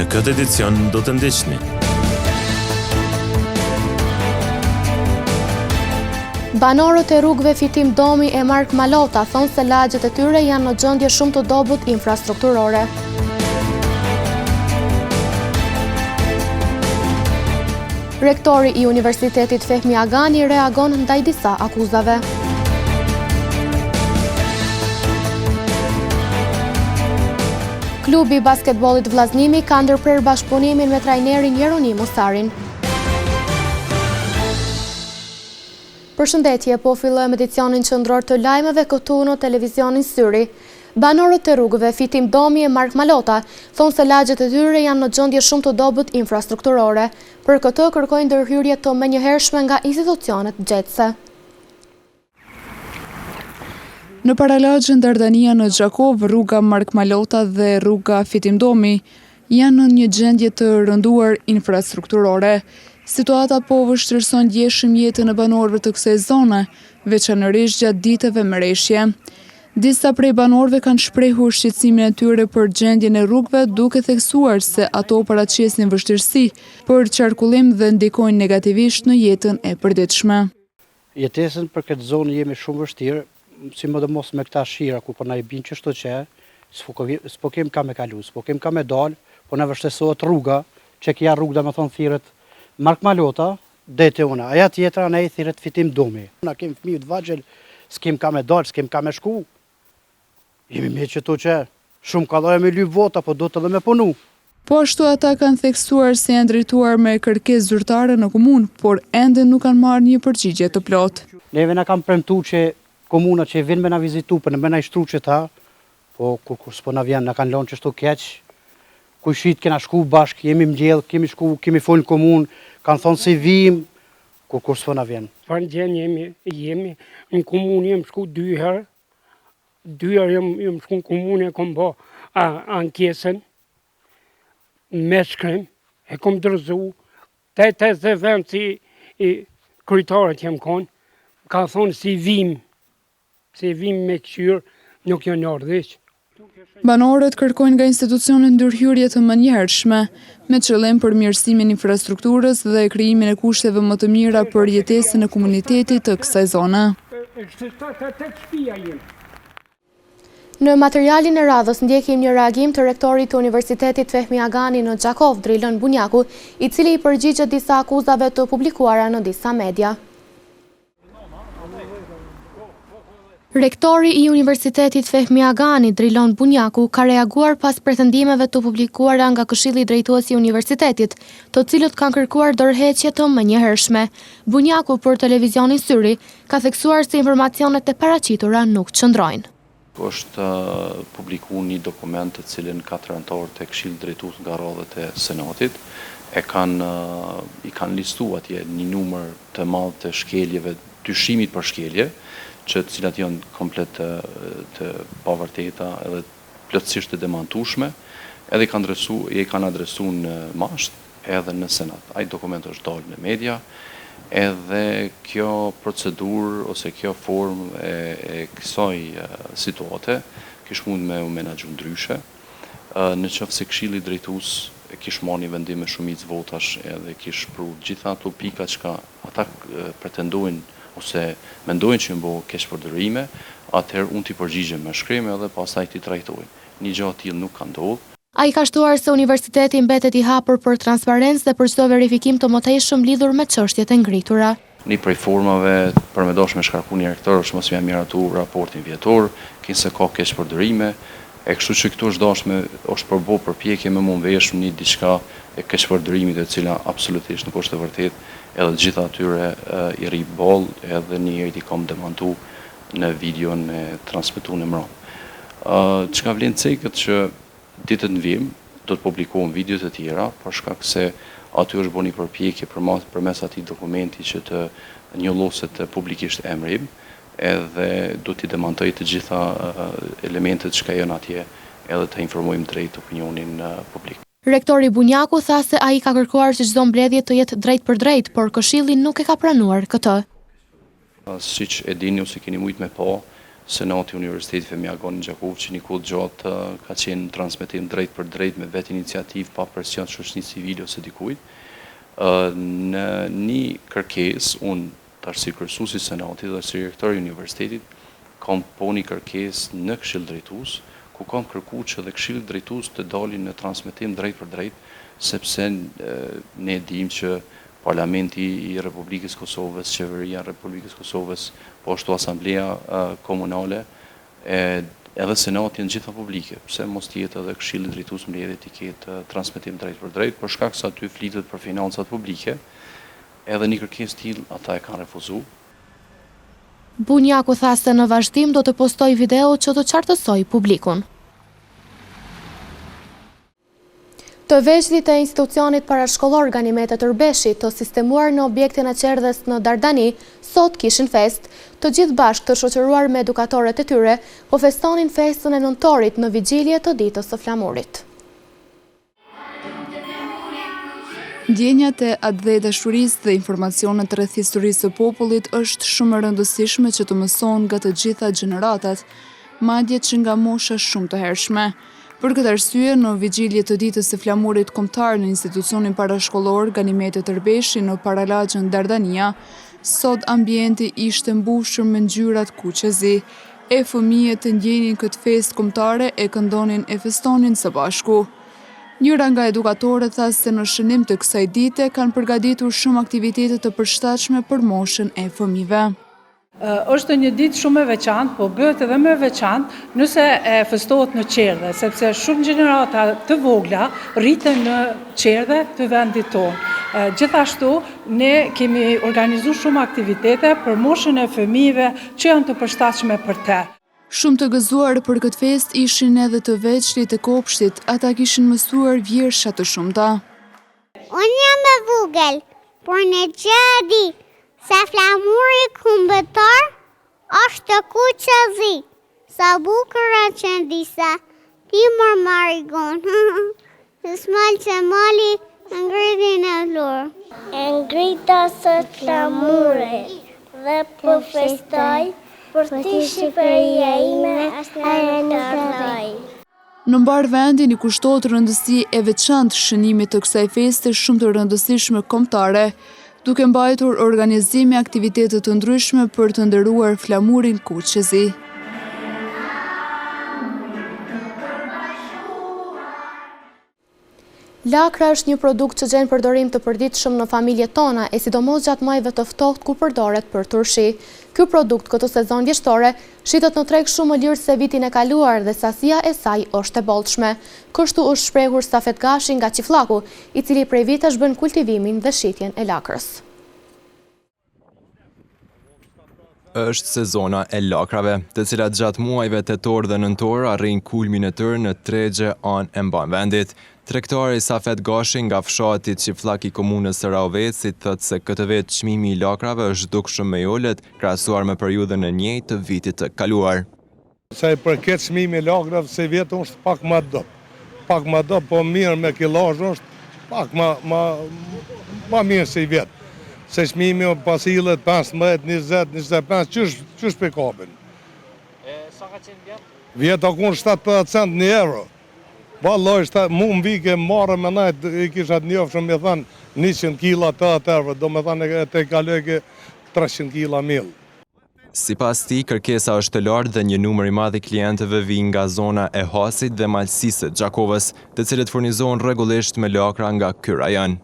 në këtë edicion do të ndiqni. Banorët e rrugëve Fitim Domi e Mark Malota thonë se lagjet e tyre janë në gjendje shumë të dobët infrastrukturore. Rektori i Universitetit Fehmi Agani reagon ndaj disa akuzave. Klubi i basketbollit Vllaznimi ka ndërprer bashkëpunimin me trajnerin Jeronim Musarin. Përshëndetje, po fillojmë edicionin qendror të lajmeve këtu në televizionin Syri. Banorët e rrugëve Fitim Domi e Mark Malota thonë se lagjet e tyre janë në gjendje shumë të dobët infrastrukturore. Për këtë kërkojnë ndërhyrje të menjëhershme nga institucionet gjetëse. Në paralagjin Dardania në Gjakov, rruga Mark Malota dhe rruga Fitim Domi janë në një gjendje të rënduar infrastrukturore. Situata po vështirëson ndjeshëm jetën e banorëve të kësaj zone, veçanërisht gjatë ditëve merreshje. Disa prej banorëve kanë shprehur shqetësimin e tyre për gjendjen e rrugëve, duke theksuar se ato paraqesin vështirësi për qarkullim dhe ndikojnë negativisht në jetën e përditshme. Jetesën për këtë zonë jemi shumë vështirë, si më dhe mos me këta shira ku po na i bin që shto që, s'po kem ka me kalu, s'po kem ka me dalë, po na vështesohet rruga, që kja rrugë dhe me thonë thirët Mark Malota, dete una, aja tjetra ne i thirët Fitim Domi. Na kem fëmijë të vagjel, s'kem ka me dalë, s'kem ka me shku. Jemi me që to që shumë ka dojë me lyp vota, po do të dhe me punu. Po ashtu ata kanë theksuar se janë drejtuar me kërkesë zyrtare në komunë, por ende nuk kanë marrë një përgjigje të plotë. Neve na kanë premtu që komuna që vinë me na vizitu, për në me na i shtru që ta, po kur s'po na vjen, na kanë lonë që shto keq, ku shit kena shku bashk, jemi mgjell, kemi folë në komunë, kanë thonë se vim, kur s'po na vjen. Farë gjenë jemi, në komunë jem shku 2 herë, 2 herë jem shku në komunë, e kom bo ankesën, me shkrim, e kom dërzu, te se vend si kryetarët jem konë, ka thonë si vim me këshyrë, nuk janë ardhish. Banorët kërkojnë nga institucionet ndërhyrje të menjëhershme, me qëllim përmirësimin e infrastrukturës dhe krijimin e kushteve më të mira për jetesën e komunitetit të kësaj zone. Në materialin e radhës ndjekim një reagim të rektorit të Universitetit Fehmi Agani në Gjakov, Drilon Bunjaku, i cili i përgjigjet disa akuzave të publikuara në disa media. Rektori i Universitetit Fehmi Agani, Drilon Bunjaku, ka reaguar pas pretendimeve të publikuara nga Këshilli Drejtues i Universitetit, të cilët kanë kërkuar dorëheqje të menjëhershme. Bunjaku për televizionin Syri ka theksuar se informacionet e paraqitura nuk qëndrojnë. Është publikuar një dokument të cilin 4 anëtarët e Këshillit Drejtues nga radhët e Senatit i kanë listuar atje një numër të madh të shkeljeve, dyshimit për shkelje, që të cilat janë komplet të pavërteta edhe plotësisht të demantueshme, edhe i kanë adresu në mashtë edhe në Senat. Ai dokument është dalë në media, edhe kjo procedurë ose kjo formë e kësaj situate kish mund me u menaxhu ndryshe. Në qoftë se Këshilli Drejtues kish marrë një vendim me shumicë votash edhe kish pru gjitha ato pika që ata pretendojnë ose mendojnë që më bëjë keq përdorime, atëherë unë t'i përgjigjem me shkrim edhe pastaj t'i trajtojnë. Një gjë e tillë nuk ka ndodhur. Ai ka shtuar se universiteti mbetet i hapur për transparencë dhe për çdo verifikim të mëtejshëm lidhur me çështjet e ngritura. Një prej formave për me dashur me shkarku një rektor është mos më miratu raportin vjetor, kinse ka keq përdorime, e kështu që këtu është përbo përpjekje me mund vesh një diçka e keq përdorimit e cila absolutisht nuk është e vërtetë. Edhe gjitha atyre i rri bol, edhe njëri i kam demantu në videon e transmetuar në mram. Çka vlen cekët që ditët në vim do të publikohen videot e tjera, për shkak se aty është bërë një përpjekje përmes atij dokumenti që të njolloset publikisht emri im, edhe do t'i demantoj të gjitha elementet që janë atje, edhe të informojmë drejt opinionin publik. Rektori Bunjaku tha se ai ka kërkuar që çdo mbledhje të jetë drejt për drejt, por Këshilli nuk e ka pranuar këtë. Siç e dini ose keni mujt me pa, Senati Universitetit Fëmijë Gjakov që një kohë gjatë ka qenë transmetim drejt për drejt me vetë iniciativë pa presion shoqërisë civile ose dikujt. Në një kërkesë, unë tash si kryesuesi i Senatit dhe si rektori i universitetit, kam po një kërkesë në Këshill Drejtues, ku kam kërkuar që dhe Këshilli Drejtues të dalin në transmetim drejt për drejt, sepse ne dimë që Parlamenti i Republikës Kosovës, Qeveria e Republikës Kosovës, po ashtu Asambleja Komunale, edhe Senati janë gjitha publike, pse mos tjetë edhe Këshilli Drejtues mbledhjet i ketë transmetim drejt për drejt, për shkak se aty flitet për financat publike, edhe një kërkesë tillë ata e kanë refuzuar. Bunjaku tha se në vazhdim do të postoj video që të qartësoj publikun. Të veçlit e institucionit parashkollor Ganimetet Tërbeshit të sistemuar në objektin e qerdhes në Dardani, sot kishin fest. Të gjithë bashkë të shoqëruar me edukatorët e tyre, po festonin festën e nëntorit në vigjilje të ditës së flamurit. Ndjenjat e atë dhe dashurisë dhe informacionet rreth historisë së popullit është shumë e rëndësishme që të mësohen nga të gjitha gjeneratat, madje që nga mosha shumë të hershme. Për këtë arsye, në vigjilje të ditës së flamurit kombëtar në institucionin parashkollor Ganimetet Tërbeshi në Paralagjën Dardania, sot ambienti ishte mbushur me ngjyrat kuqezi. Fëmijët të ndjenin këtë festë kombëtare e këndonin e festonin së bashku. Njëra nga edukatorët tha se në shënim të kësaj dite kanë përgatitur shumë aktivitete të përshtatshme për moshën e fëmijëve. Është një ditë shumë e veçantë, po bëhet edhe më e veçantë nëse e festohet në qerdhe, sepse shumë gjenerata të vogla rriten në qerdhe të vendit tonë. Gjithashtu, ne kemi organizuar shumë aktivitete për moshën e fëmijëve që janë të përshtatshme për te. Shumë të gëzuar për këtë fest ishin edhe të veçlit e kopshtit, ata kishin mësuar vjersha të shumta. Unë jam e vogël, por në gjedi se flamuri kombëtar është kuqezi, sa bukur që disa, ti margon, smal që mali ngritin e lor. Ngrita së flamuri dhe po festoj, për ti Shqipëria ime është në tërëj. Në mbar vendin i kushtohet rëndësi e veçantë shënimit të kësaj feste shumë të rëndësishme kombëtare, duke mbajtur organizimi aktivitete të ndryshme për të nderuar flamurin kuqezi. Lakra është një produkt që gjen përdorim të përditshëm në familjet tona, e sidomos gjatë muajve të ftohtë ku përdoret për turshi. Ky produkt këtë sezon vjeshtore shitet në treg shumë më lirë se vitin e kaluar dhe sasia e saj është e bollshme. Kështu është shprehur Stafet Gashi nga Qifllaku, i cili prej vitesh bën kultivimin dhe shitjen e lakrës. Është sezona e lakrave, të cilat gjatë muajve tetor dhe nëntor arrin kulmin e tyre në tregje anë e mbanvendit. Tregtari Stafet Gashi nga fshati Qifllak i komunës së Rahovecit thotë se këtë vit çmimi i lakrave është dukshëm me ulët krahasuar me periudhën e njëjtë të vitit të kaluar. Sa i përket çmimi i lakrave, se vjet është pak më dop. Pak më dop, po mirë me killazh është pak më mirë se i vjet. Se çmimi pas illet 15, 20, 25, çysh pe kapin. Sa ka qenë vjet? Vjet akun 70 cent në euro. Vallaj, mu më vike marë me najtë, i kisha të njofshëm me thënë 100 kila të atërve, do me thënë e te kalojke 300 kila mil. Sipas tij, kërkesa është e lartë dhe një numër i madh i klientëve vijnë nga zona e Hasit dhe Malësisë së Gjakovës, të cilët furnizohen rregullisht me lakra nga ky rajon.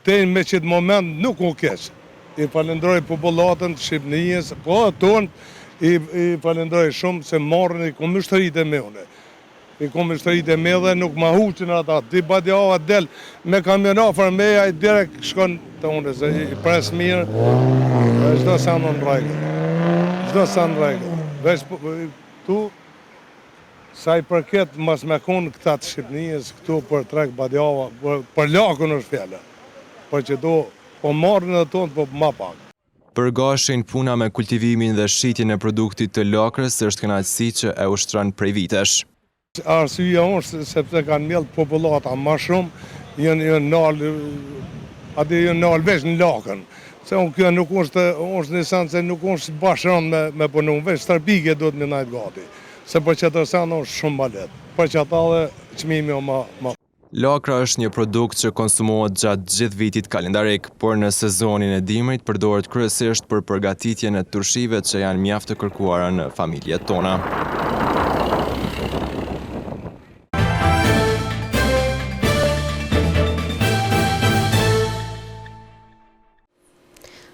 Te me qëtë moment nuk u keq. I falenderoj popullatën të Shqipërisë, po tonë i falenderoj shumë se marrën i komishtëritë e meune. I komishtëritë e me dhe nuk ma huqin ata. Ti badjava del me kamionafër meja i direkt shkon të unë, se i pres mirë, çdo sa në rregull. Çdo sa në rregull. Veç tu, sa i përket mas me konë këta të Shqipërisë, këtu për treg badjava, për lakun është fjala. Për që do, po marrin edhe tonë, po ma pak. Për Gashin, puna me kultivimin dhe shitjen e produktit të lakrës është kënaqësi që e ushtron prej vitesh. Arsyeja është sepse kanë mbjell popullata më shumë, janë nalë veç në lakën. Se unë kjo nuk është një sen se nuk është bashkëron me punu, veç starbike do të më najtë gati. Se për që të sen është shumë balet. Për që ata dhe qmimi o ma. Lakra është një produkt që konsumohet gjatë gjithë vitit kalendarik, por në sezonin e dimrit përdoret kryesisht për përgatitjen e turshive që janë mjaft të kërkuara në familjet tona.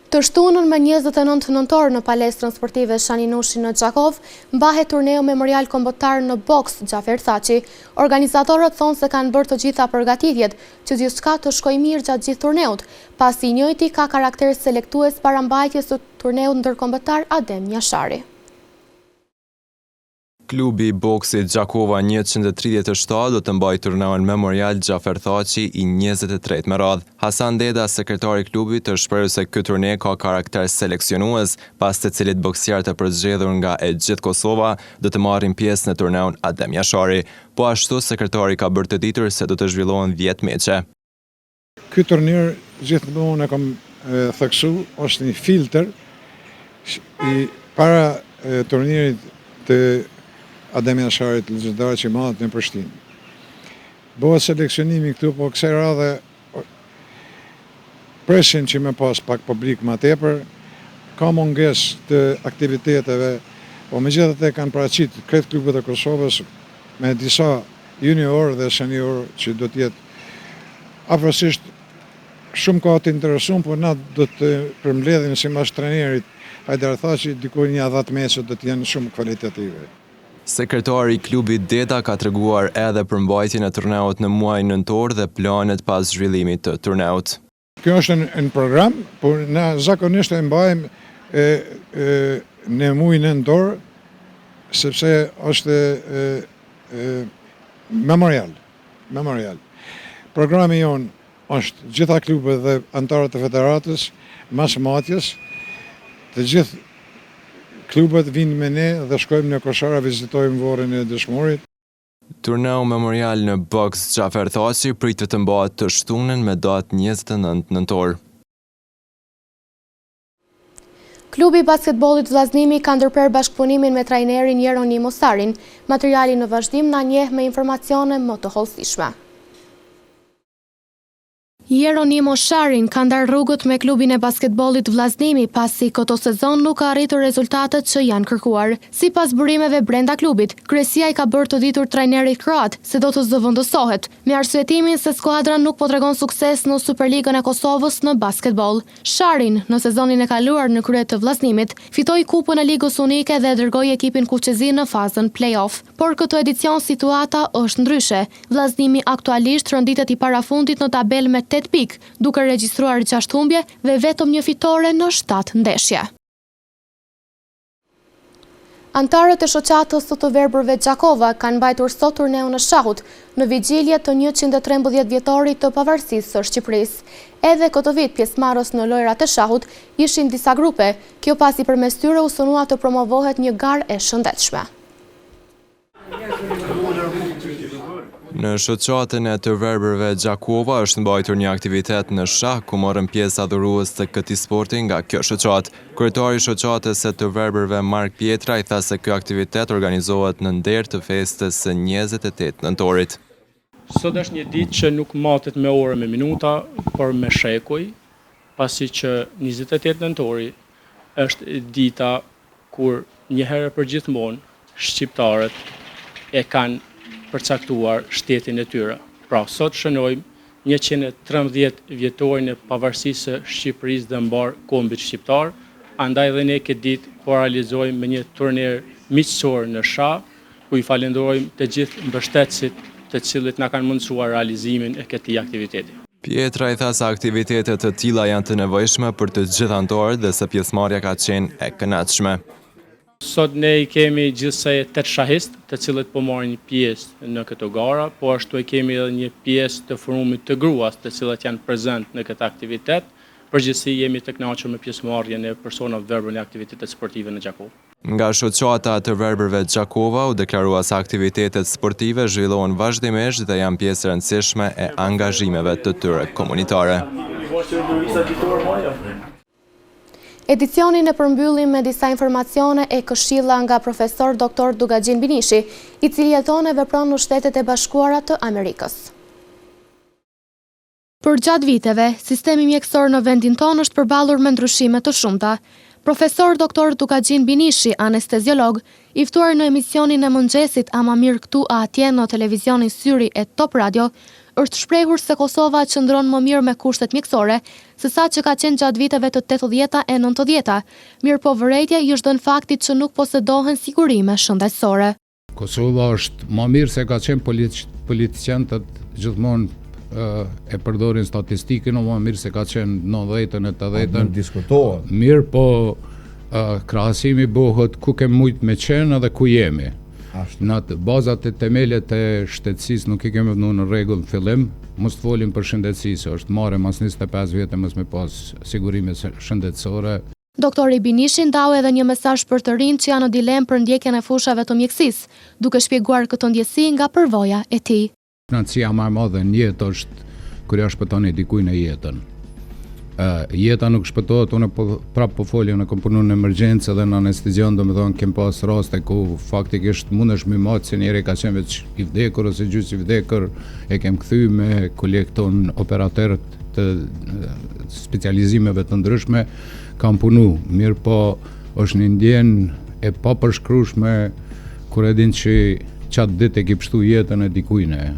Të shtunën me 29 nëntor në palestrën sportive Shaninushi në Gjakov, mbahet turneu memorial kombëtar në boks Gjafer Thaçi. Organizatorët thonë se kanë bërë të gjitha përgatitjet që gjithçka të shkojë mirë gjatë gjithë turneut, pasi i njëjti ka karakter selektues para mbajtjes së turneut ndërkombëtar Adem Jashari. Klubi i boksit Gjakova 137 do të mbajë turneun memorial Gjafer Thaçi i 23 me radhë. Hasan Deda, sekretari i klubit, është shprehur se ky turne ka karakter seleksionues, pas të cilit boksierët e përzgjedhur nga e gjithë Kosova do të marrin pjesë në turneun Adem Jashari. Po ashtu sekretari ka bërë të ditur se do të zhvillohen 10 meçe. Ky turnir gjithmonë e kam theksu, është një filtr i para turnirit të Adem Jasharit legjendar që madh në Prishtinë. Bëhet seleksionimi këtu, po kësaj radhe presin që me pas pak publik më tepër, ka mungesë të aktiviteteve, po megjithatë kanë paraqitur kretë klubet e Kosovës me disa junior dhe senior që do të jetë afërsisht shumë ka të interesuar, por na do të përmbledhim si mas trenerit Hajdar Thaçi diku një 10 meçe do të jenë shumë kvalitative. Sekretari i klubit Deda ka treguar edhe për mbajtjen e turneut në muajin nëntor dhe planet pas zhvillimit të turneut. Kjo është në program, por na zakonisht e mbajmë në muajin nëntor, sepse është memorial. Programi jon është gjitha klubet dhe antarët e federatës, mas matjes, të gjithë klubet vinë me ne dhe shkojmë në Koshara, vizitojmë Vorrin e Dëshmorit. Turneu memorial në boks Gjafer Thaçi pritet të mbahet të shtunën me datë 29 nëntor. Klubi i basketbollit Vllaznimi ka ndërprer bashkëpunimin me trajnerin Jeronimo Sarin. Materiali në vazhdim na njeh me informacione më të hollësishme. Jeronimo Sarin ka ndarë rrugët me klubin e basketbollit Vllaznimi pasi këto sezon nuk ka arritur rezultatet që janë kërkuar. Sipas burimeve brenda klubit, kryesia i ka bërë të ditur trajnerit kroat se do të zëvendësohet, me arsyetimin se skuadra nuk po tregon sukses në Superligën e Kosovës në basketboll. Sarin, në sezonin e kaluar në krye të Vllaznimit, fitoi kupën e Ligës Unike dhe dërgoi ekipin kuqezi në fazën play-off. Por këtë edicion situata është ndryshe. Vllaznimi aktualisht rënditet i parafundit në tabelë me 8 pikë, duke regjistruar 6 humbje dhe vetëm një fitore në 7 ndeshje. Antarët e shoqatës së të verbërve Gjakova kanë mbajtur sot turneun e shahut në vigjilje të 113 vjetorit të pavarësisë së Shqipërisë. Edhe këtë vit pjesëmarrës në lojrat e shahut ishin disa grupe, kjo pasi përmes tyre u synua të promovohet një garë e shëndetshme. Në shoqatën e të verbërve Gjakova është mbajtur një aktivitet në shah ku morën pjesë adhurues të këtij sporti nga kjo shoqatë. Kryetari i shoqatës së të verbërve Mark Pietra i tha se ky aktivitet organizohet në nder të festës së 28 nëntorit. Sot është një ditë që nuk matet me orë me minuta, por me shekuj, pasi që 28 nëntori është dita kur një herë përgjithmonë shqiptarët e kanë përcaktuar shtetin e tyre. Pra, sot shënojmë 113 vjetorin e pavarësisë së Shqipërisë dhe mbar kombit shqiptar, andaj dhe ne këtë ditë po realizojmë me një turner miqësor në shah, ku i falenderojmë të gjithë mbështetësit të cilët na kanë mundësuar realizimin e këtij aktiviteti. Pietra i tha se aktivitetet të tilla janë të nevojshme për të gjithë anëtarët dhe se pjesëmarrja ka qenë e kënaqshme. Sot ne i kemi gjithsej 8 shahist të cilët po marrin pjesë në këto gara, po ashtu e kemi edhe një pjesë të forumit të gruas të cilët janë prezent në këtë aktivitet. Përgjithësi jemi të kënaqur me pjesëmarrjen e personave verbër në aktivitetet sportive në Gjakov. Nga shoqata të verbërve Gjakova u deklarua se aktivitetet sportive zhvillohen vazhdimisht dhe janë pjesë e rëndësishme e angazhimeve të tyre komunitare. Edicionin e përmbyllim me disa informacione e këshilla nga profesor Dr. Dugaxhin Binishi, i cili jeton e vepron në Shtetet e Bashkuara të Amerikës. Për gjatë viteve, sistemi mjekësor në vendin tonë është përballur me ndryshime të shumta. Profesor Dr. Dugaxhin Binishi, anesteziolog, i ftuar në emisionin e mëngjesit ama mirë këtu a atje në televizionin Syri e Top Radio, është shprehur se Kosova qëndron më mirë me kushtet mjekësore, se sa që ka qenë gjatë viteve të 80-ta e 90-ta, mirë po vërejtja i është dhënë faktit që nuk posedohen sigurime shëndetësore. Kosova është më mirë se ka qenë politicianët gjithmonë e përdorin statistikën, o më mirë se ka qenë 90-ën e 80-ën. Diskutohet. Mirë po krahasimi bëhet ku kem mujt me qenë edhe ku jemi. Në bazat e temelet e shtetësisë nuk I kemi vënë në rregull në fillim, mos të folim për shëndetësi, është marrë mas 25 vjetë mos me pas sigurime shëndetësore. Doktori Binishi ndau edhe një mesazh për të rinj që janë në dilemë për ndjekjen e fushave të mjekësisë, duke shpjeguar këtë ndjesi nga përvoja e tij. Kënaqësia më e madhe në jetë është kur ja shpëtoni dikujt në jetën. Jeta nuk shpëtohet, unë prapë po folja në kom punu në emergjencë dhe në anestezion, do me thonë kem pas raste ku faktikisht mundesh me matë se njeri ka qenë veç I vdekur ose gjysë I vdekur, e kem kthy me kolekton operatorët të specializimeve të ndryshme, kam punu, mirë po është një ndjen e pa përshkrueshme kur e din që qatë ditë e ki pështu jetën e dikujne.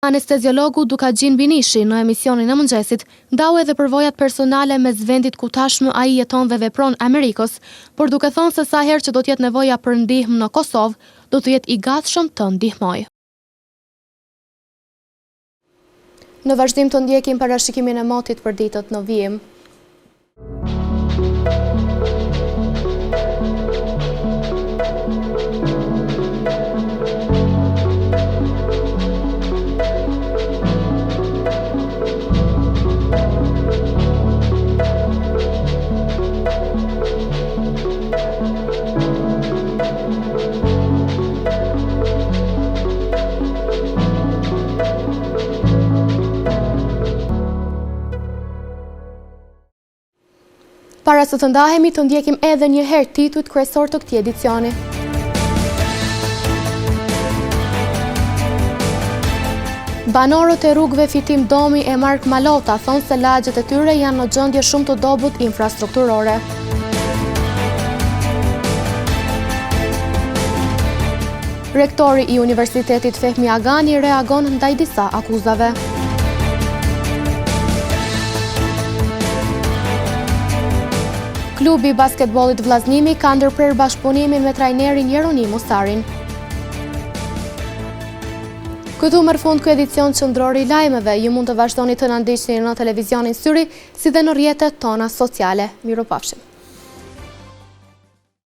Anesteziologu Dugaxhin Binishi në emisionin e mëngjesit ndau edhe përvojat personale mes vendit ku tashmë ai jeton dhe vepron Amerikës, por duke thënë se sa herë që do të jetë nevoja për ndihmë në Kosovë, do të jetë I gatshëm të ndihmojë. Në vazhdim të ndjekim parashikimin e motit për ditët në vijim. Para se të ndahemi të ndjekim edhe një herë titujt kryesor të këtij edicioni. Banorët e rrugëve Fitim Domi e Mark Malota thonë se lagjet e tyre janë në gjendje shumë të dobët infrastrukturore. Rektori I Universitetit Fehmi Agani reagon ndaj disa akuzave. Klubi I basketbollit Vllaznimi ka ndërprer bashkëpunimin me trajnerin Jeronim Musarin. Këtu merr fund ky edicion qendror I lajmeve. Ju mund të vazhdoni të na ndiqni në televizionin Syri, si dhe në rrjetet tona sociale. Mirupafshim.